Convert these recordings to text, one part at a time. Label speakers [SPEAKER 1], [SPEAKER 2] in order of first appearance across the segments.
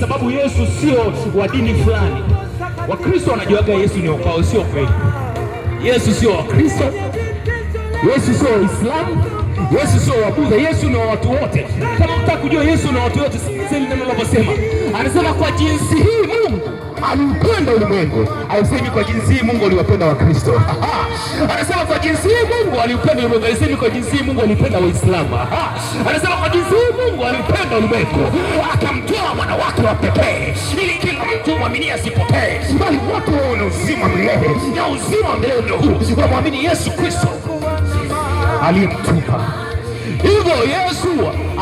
[SPEAKER 1] sababu Yesu sio wa dini fulani. Wakristo wanajuaga Yesu ni wao, sio kweli. Yesu sio Wakristo, Yesu sio Waislamu, Yesu sio Wabudha. Yesu ni wa watu wote. Kama mtaka kujua Yesu ni wa watu wote, sasa ndio ninavyosema. Anasema kwa jinsi hii Mungu aliupenda ulimwengu. Haisemi kwa jinsi hii Mungu aliwapenda Wakristo. Anasema kwa jinsi hii Mungu aliupenda ulimwengu. Haisemi kwa jinsi hii Mungu alipenda Waislamu. Anasema kwa jinsi hii Mungu aliupenda ulimwengu akamtoa mwana wake wa pekee, ili kila mtu muamini asipotee, bali wote wawe na uzima milele. Na uzima milele ndio huu, wamwamini Yesu Kristo aliyemtuma. Hivyo Yesu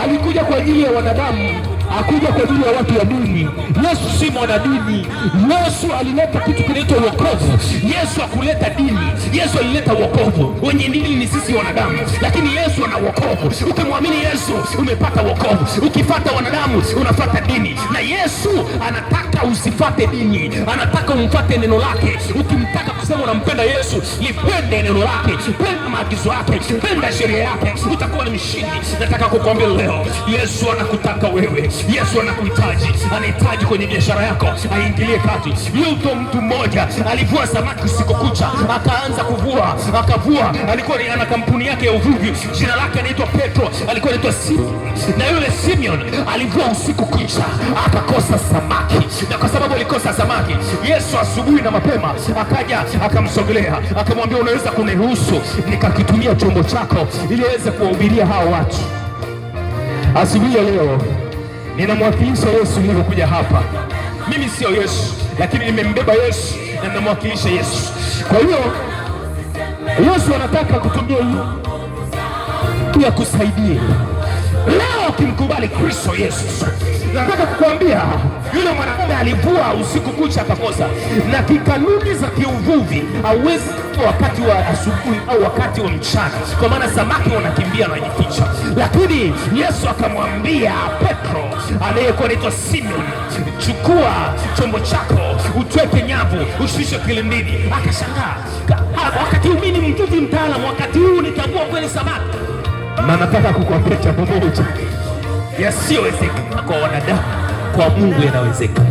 [SPEAKER 1] alikuja kwa ajili ya wanadamu, hakuja kwa ajili ya watu wa dini. Yesu si mwana dini. Yesu alileta kitu kinaitwa wokovu. Yesu hakuleta dini, Yesu alileta wokovu. Wenye dini ni sisi wanadamu, lakini Yesu ana wokovu. Ukimwamini Yesu umepata wokovu. Ukifuata wanadamu unafuata dini, na Yesu anataka usifate dini, anataka umfuate neno lake. Ukimtaka kusema unampenda Yesu, lipende neno lake, penda maagizo yake, penda sheria yake, utakuwa ni mshindi. Nataka kukuambia leo, Yesu anakutaka wewe. Yesu anakuhitaji, anahitaji kwenye biashara yako aingilie kati. Yuko mtu mmoja alivua samaki usiku kucha, akaanza kuvua, akavua. Alikuwa ana kampuni yake ya uvuvi, jina lake anaitwa Petro, alikuwa anaitwa Simeon. Na yule Simeon alivua usiku kucha, akakosa samaki. Na kwa sababu alikosa samaki, Yesu asubuhi na mapema akaja akamsogelea, akamwambia, unaweza kuniruhusu nikakitumia chombo chako ili aweze kuwahubiria hao watu? Asubuhi ya leo ninamwakilisha Yesu nilivyokuja hapa. Mimi sio Yesu, lakini nimembeba Yesu na ninamwakilisha Yesu. Kwa hiyo Yesu anataka kutumia hii ya kusaidia. Leo ukimkubali Kristo Yesu, nataka kukuambia yule mwanamume alivua usiku kucha akakosa, na kikanuni za kiuvuvi hauwezi wakati wa asubuhi au wakati wa mchana, kwa maana samaki wanakimbia na kujificha. Lakini Yesu akamwambia Petro aliyekuwa anaitwa Simeon, chukua chombo chako utweke nyavu ushushe kilindini. Akashangaa, wakati huu mimi ni mvuvi mtaalamu, wakati huu nitavua kweli samaki? Na nataka kukuambia jambo moja, yasiyowezekana kwa wanadamu, kwa Mungu yanawezekana.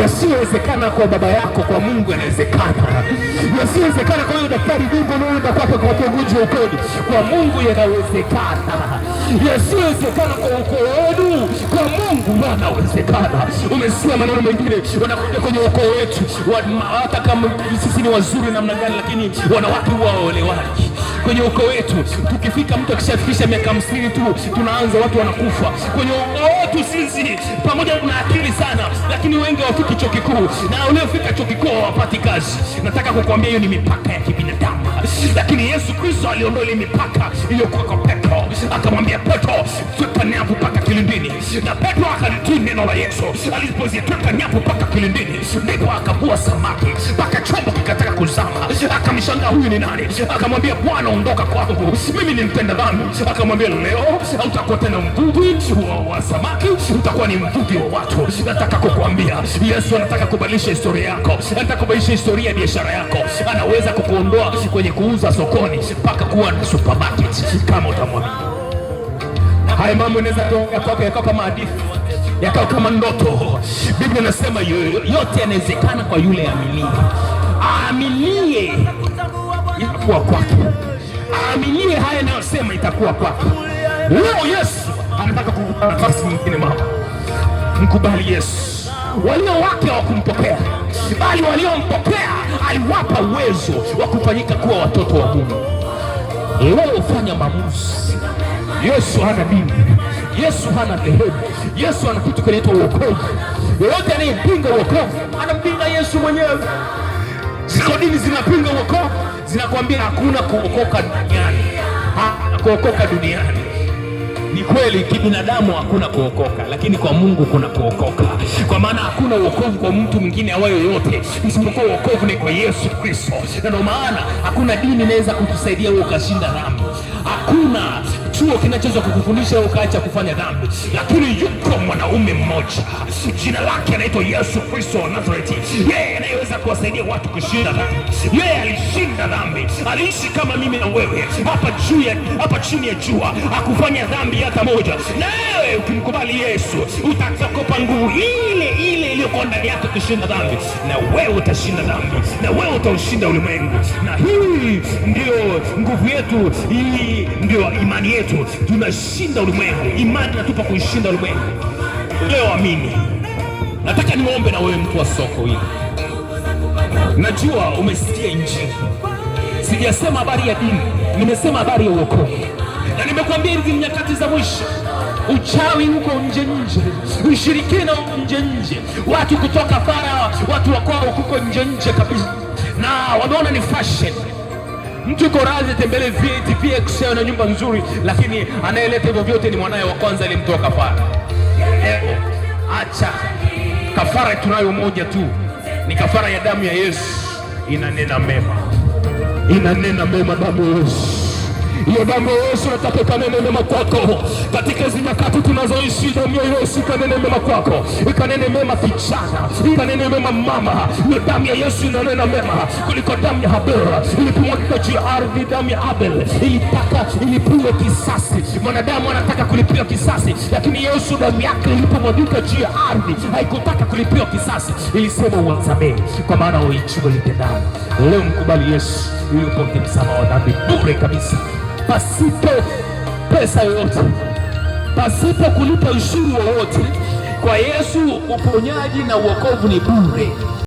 [SPEAKER 1] Yasiyowezekana kwa baba yako, kwa Mungu yanawezekana. Yasiyowezekana kwa hiyo daktari Mungu anaenda kwako kwa ugonjwa ukoni, kwa Mungu yanawezekana. Yasiyowezekana kwa ukoo wenu, kwa Mungu yanawezekana. Umesikia maneno mengine wanakuja kwenye ukoo wetu, hata kama sisi ni wazuri namna gani, lakini wanawake huwa hawaelewani. Kwenye ukoo wetu tukifika, mtu akishafikisha miaka 50 tu tunaanza watu wanakufa. Kwenye ukoo wetu sisi pamoja na akili sana, lakini wengi hawafiki chuo kikuu, na waliofika chuo kikuu hawapati kazi. Nataka kukuambia hiyo ni mipaka ya kibinadamu, lakini Yesu Kristo aliondoa ile mipaka iliyokuwa kwa Petro. Akamwambia Petro, tweka nyavu mpaka kilindini, na Petro akalitii neno la Yesu. Alipozitweka nyavu mpaka kilindini, ndipo akavua samaki mpaka chombo kikataka kuzama. Akamshangaa, huyu ni nani? Akamwambia, Bwana, ondoka kwangu, mimi ni mtenda dhambi. Akamwambia, leo utakuwa tena mvuvi wa samaki, utakuwa ni mvuvi wa watu. Nataka kukuambia Yesu anataka kubadilisha historia yako, anataka kubadilisha historia ya biashara yako. Anaweza kukuondoa kwenye kuuza sokoni mpaka kuwa na supermarket kama utamwamini. Haya mambo yanaweza yakawa kama hadithi, yakawa kama ndoto. Biblia inasema yote yanawezekana kwa yule aaminie. Aaminie itakuwa kwake. Aaminie haya anayosema itakuwa kwake. Leo Yesu anataka kukupa nafasi nyingine. Mama, mkubali Yesu. Walio wake hawakumpokea, bali waliompokea aliwapa uwezo wa kufanyika kuwa watoto wa Mungu. Leo fanya maamuzi. Yesu hana dini, Yesu hana dhehebu, Yesu ana kitu kinaitwa wokovu. Yote anayepinga wokovu anampinga Yesu mwenyewe. Ziko dini zinapinga wokovu, zinakwambia hakuna kuokoka duniani, hakuna kuokoka duniani. Ni kweli kibinadamu hakuna kuokoka, lakini kwa Mungu kuna kuokoka. Kwa maana hakuna wokovu kwa mtu mwingine awaye yote isipokuwa wokovu ni kwa Yesu Kristo. Na ndio maana hakuna dini inaweza kukusaidia wewe ukashinda dhambi. Hakuna chuo kinachoweza kukufundisha wewe ukaacha kufanya dhambi, lakini yuko mwanaume mmoja, jina lake anaitwa Yesu Kristo wa Nazareti. Yeye anayeweza kuwasaidia watu kushinda dhambi. Yeye alishinda dhambi, aliishi kama mimi na wewe hapa chini ya jua, hakufanya dhambi hata moja. Na wewe ambaye ukimkubali Yesu utakopa nguvu ile ile iliyokuwa ndani yako kushinda dhambi, na wewe utashinda dhambi, na wewe utaushinda ulimwengu. Na hii ndio nguvu yetu, hii ndio imani yetu. Tunashinda ulimwengu, imani inatupa kuishinda ulimwengu. Leo amini. Nataka niombe na wewe, mtu wa soko hili. Najua umesikia Injili. Sijasema habari ya dini, nimesema habari ya wokovu. Na nimekwambia hizi nyakati za mwisho, uchawi huko nje nje, ushirikina nje nje, watu kutoka bara, watu wa kwao huko nje nje kabisa, na wanaona ni fashion. Mtu uko radhi tembele VTPX na nyumba nzuri, lakini anayeleta hivyo vyote ni mwanae wa kwanza alimtoa kafara. Acha kafara, tunayo moja tu, ni kafara ya damu ya Yesu. Inanena mema, inanena mema damu ya Yesu. Hiyo damu ya Yesu nataka ikanene mema kwako katika hizi nyakati tunazoishi. Damu ya Yesu ikanene mema kwako, ikanene mema kijana, ikanene mema mama. Hiyo damu ya Yesu inanena mema kuliko damu ya Habel ilipomwagika juu ya ardhi. Damu ya Habel ilipigwa kisasi, mwanadamu anataka kulipiwa kisasi, lakini Yesu damu yake ilipomwagika juu ya ardhi haikutaka kulipiwa kisasi, ilisema uwasamehe kwa maana ulijua litendalo. Leo mkubali Yesu ili upate msamaha wa dhambi bure kabisa, pasipo pesa yoyote, pasipo kulipa ushuru wowote. Kwa Yesu uponyaji na uokovu ni bure.